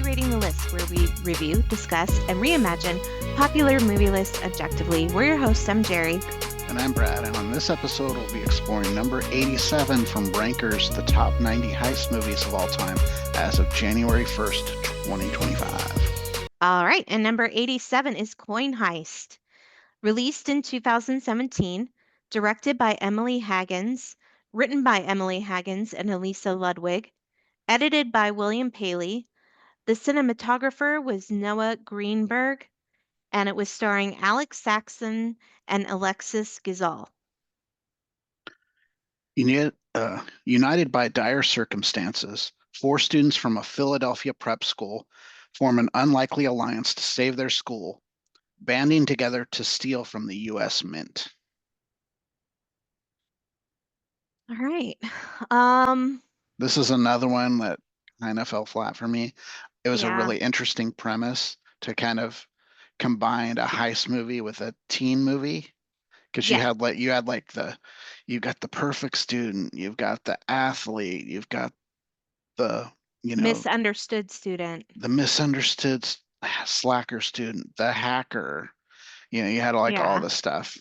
Rating the List, where we review, discuss, and reimagine popular movie lists objectively. We're your hosts. I'm Jerry. And I'm Brad, and on this episode, we'll be exploring number 87 from Ranker's The Top 90 Heist Movies of All Time as of January 1st, 2025. All right, and number 87 is Coin Heist. Released in 2017, directed by Emily Haggins, written by Emily Haggins and Elisa Ludwig, edited by William Paley. The cinematographer was Noah Greenberg, and it was starring Alex Saxon and Alexis Gizal. United by dire circumstances, four students from a Philadelphia prep school form an unlikely alliance to save their school, banding together to steal from the U.S. Mint. All right. This is another one that kind of fell flat for me. It was a Yeah. really interesting premise to kind of combine a heist movie with a teen movie. Because Yeah. you've got the perfect student, you've got the athlete, you've got the Misunderstood student. the misunderstood slacker student, the hacker. You had like all Yeah. the stuff.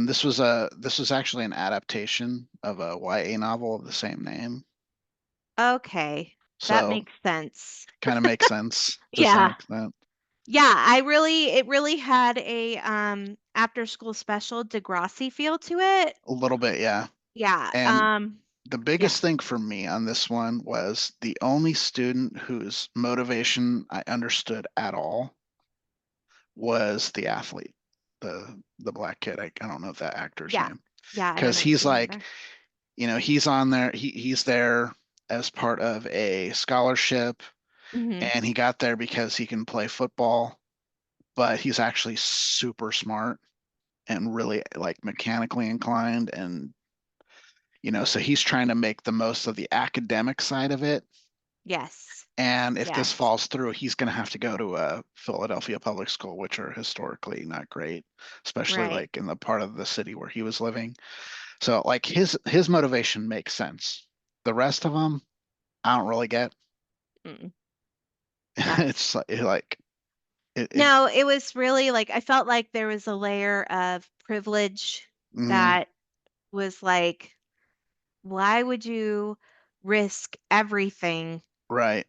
This was actually an adaptation of a YA novel of the same name. Okay. That So makes sense. kind of makes sense to some Yeah. extent. Yeah, it really had a after school special Degrassi feel to it. A little bit, yeah. Yeah. And the Yeah. biggest thing for me on this one was the only student whose motivation I understood at all was the athlete, the black kid. I don't know that actor's Yeah. name. Yeah, I don't Because know his he's name like, either. he's on there, he's there as part of a scholarship, Mhm. and he got there because he can play football, but he's actually super smart and really like mechanically inclined, and so he's trying to make the most of the academic side of it. Yes. And if this Yes. falls through, he's going to have to go to a Philadelphia public school, which are historically not great, especially Right. like in the part of the city where he was living. So like his motivation makes sense. The rest of them, I don't really get. Mm. It's like No, it was really like I felt like there was a layer of privilege that was like, why would you risk everything? right.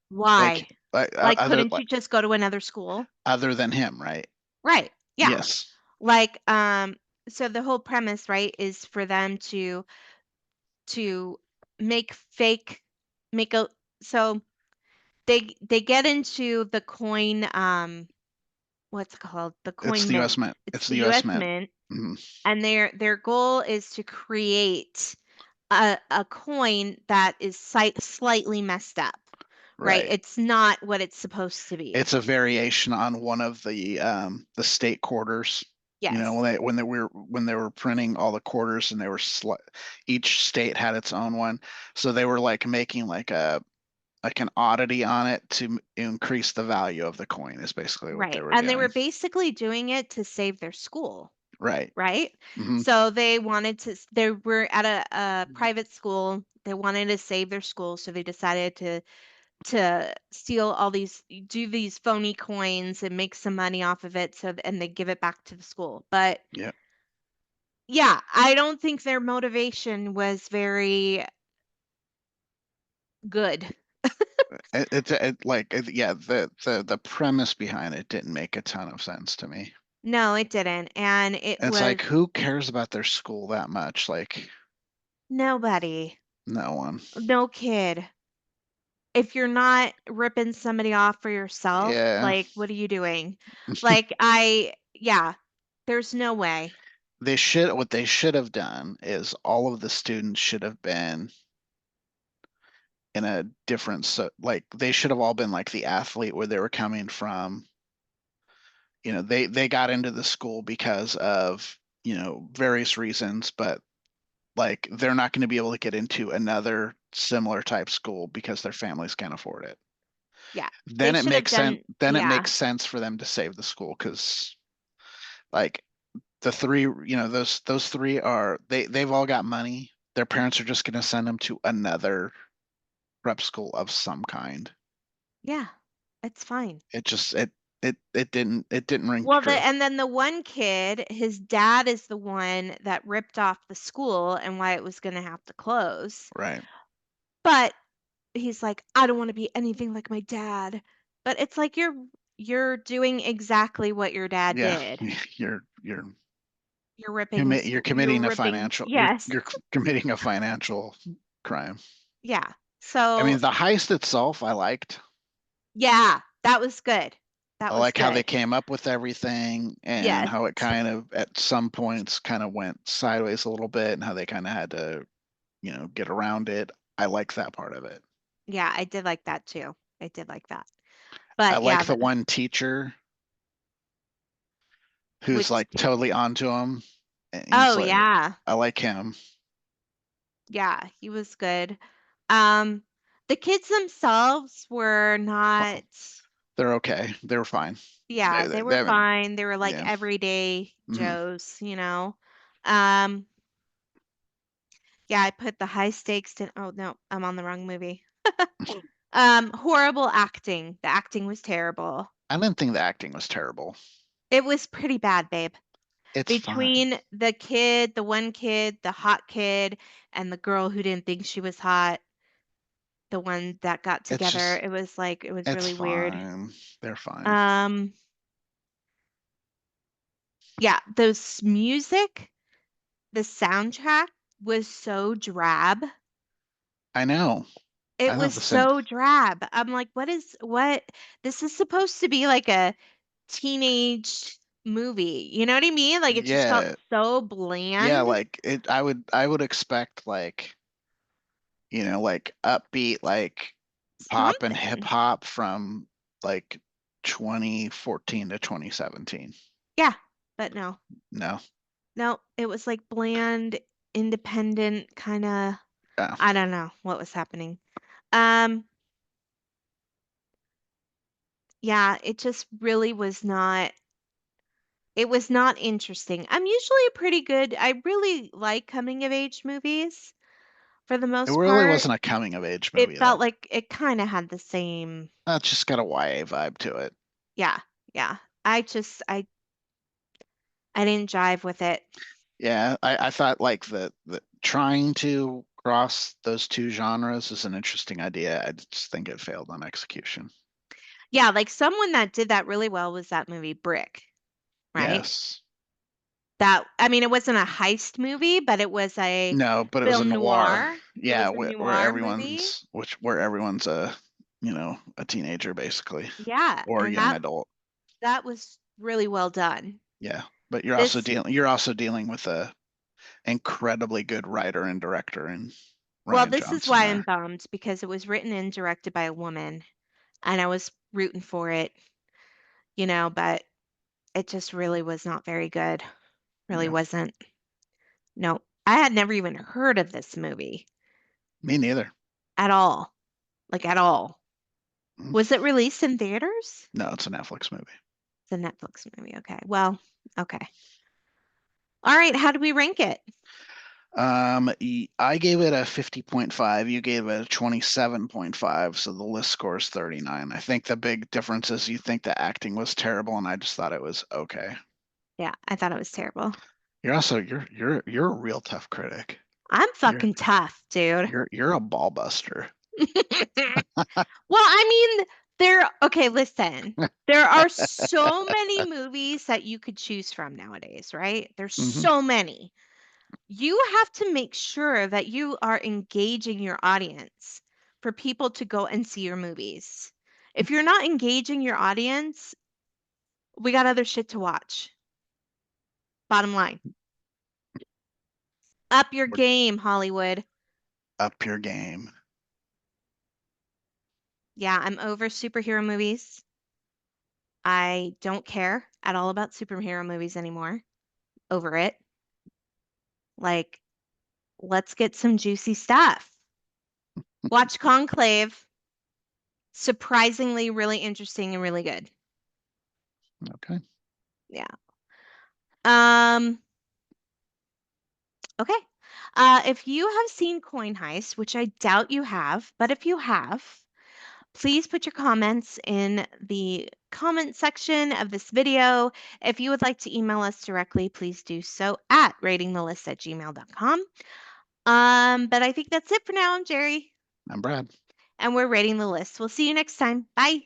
Why? Like, Other couldn't you just go to another school? other than him, right? Right. Yeah. Yes. Like, so the whole premise, right, is for them to make fake make a so they get into the coin, what's it called? The It's coin the mint. U.S. Mint. It's It's the the U.S. US Mint. Mint, Mhm. and their goal is to create a coin that is slightly messed up, right? Right. It's not what it's supposed to be. It's a variation on one of the state quarters. Yes. When they were printing all the quarters, and they were each state had its own one, so they were like making like an oddity on it to increase the value of the coin is basically what they Right. were And they were doing. basically doing it to save their school, Right. right? Hmm. So they were at a private school. They wanted to save their school, so they decided to steal do these phony coins and make some money off of it, and they give it back to the school. But Yeah. yeah, I don't think their motivation was very good. Yeah, the premise behind it didn't make a ton of sense to me. No, it didn't. And it It's was like, who cares about their school that much? Like, nobody, no one. no kid. If you're not ripping somebody off for yourself, Yeah. like, what are you doing? Yeah, there's no way. What they should have done is all of the students should have been in a different, so like they should have all been like the athlete where they were coming from. They got into the school because of, various reasons, but like they're not going to be able to get into another similar type school because their families can't afford it. Yeah, they Then it should have makes sense. done, Then it yeah, makes sense for them to save the school because like the three, those three they've all got money. Their parents are just going to send them to another prep school of some kind. Yeah, it's fine. It didn't ring Well, true. and then the one kid, his dad is the one that ripped off the school and why it was going to have to close. Right. But he's like, I don't want to be anything like my dad. But it's like you're doing exactly what your dad Yeah. did. You're You're ripping you're you're committing a ripping, financial yes. you're committing a financial crime. Yeah. I So, mean, the heist itself I liked. yeah, that was good. That I was like how they good. came up with everything and Yes. how it kind of at some points kind of went sideways a little bit and how they kind of had to, get around it. I like that part of it. Yeah, I did like that too. I did like that. I But yeah, like the one teacher who's which like totally onto him. And he's oh like, yeah. I like him. Yeah, he was good. Um, the kids themselves were not, They're okay. They're fine. yeah, they They were haven't, fine. They were like yeah. everyday Hmm. Joes, you know. Um, yeah, I put the high stakes in, oh no, I'm on the wrong movie. Horrible acting. The acting was terrible. I didn't think the acting was terrible. It was pretty bad, babe. It's fine. Between the kid, the one kid, the hot kid, and the girl who didn't think she was hot, the one that got It's together, just, it was like, it was it's really weird. fine. They're fine. Um, yeah, those music, the soundtrack was so drab. I know. It I was thought the same. so drab. I'm like, what? This is supposed to be like a teenage movie. You know what I mean? Like it just felt Yeah. so Yeah. bland. Like it, I would expect like, like upbeat, like pop and hip Something. hop from like 2014 to 2017. Yeah, but no. No. No, it was like bland, independent kind of, Yeah. I don't know what was happening. Um, yeah, it just really was not, it was not interesting. I'm usually pretty good. I really like coming of age movies for the It most really part. wasn't a coming of age It movie felt though. like it kind of had the same, That's just got a YA vibe to it. yeah, yeah. I just I didn't jive with it. Yeah, I thought like the trying to cross those two genres is an interesting idea. I just think it failed on execution. Yeah, like someone that did that really well was that movie Brick, right? Yes. That I mean, it wasn't a heist movie, but it was a No, but it was a film noir. noir. It Yeah, was a where noir movie. everyone's a teenager basically Yeah, or a and young that adult. that was really well done. Yeah, but you're also dealing with a incredibly good writer and director in Well, Ryan this is Johnson why I'm there. bummed because it was written and directed by a woman, and I was rooting for it, but it just really was not very good. Really Yeah, wasn't. No, I had never even heard of this movie me neither. at all. Like at all. Mm. Was it released in theaters? No, it's a Netflix movie. It's a Netflix movie. Okay. Well, okay. All right. How do we rank it? I gave it a 50.5. You gave it a 27.5. So the list score is 39. I think the big difference is you think the acting was terrible, and I just thought it was okay. Yeah, I thought it was terrible. You're a real tough critic. I'm You're fucking tough, dude. you're a ball buster. Well, I mean, okay, listen. There are so many movies that you could choose from nowadays, right? There's Hmm. so many. You have to make sure that you are engaging your audience for people to go and see your movies. If you're not engaging your audience, we got other shit to watch. Bottom line. Up your game, Hollywood. Up your game. Yeah, I'm over superhero movies. I don't care at all about superhero movies anymore. Over it. Like, let's get some juicy stuff. Watch Conclave. Surprisingly really interesting and really good. Okay. Yeah. Um, okay. If you have seen Coin Heist, which I doubt you have, but if you have, Please put your comments in the comment section of this video. If you would like to email us directly, please do so at ratingthelist@gmail.com. But I think that's it for now. I'm Jerry, I'm Brad. and we're rating the list. We'll see you next time. Bye.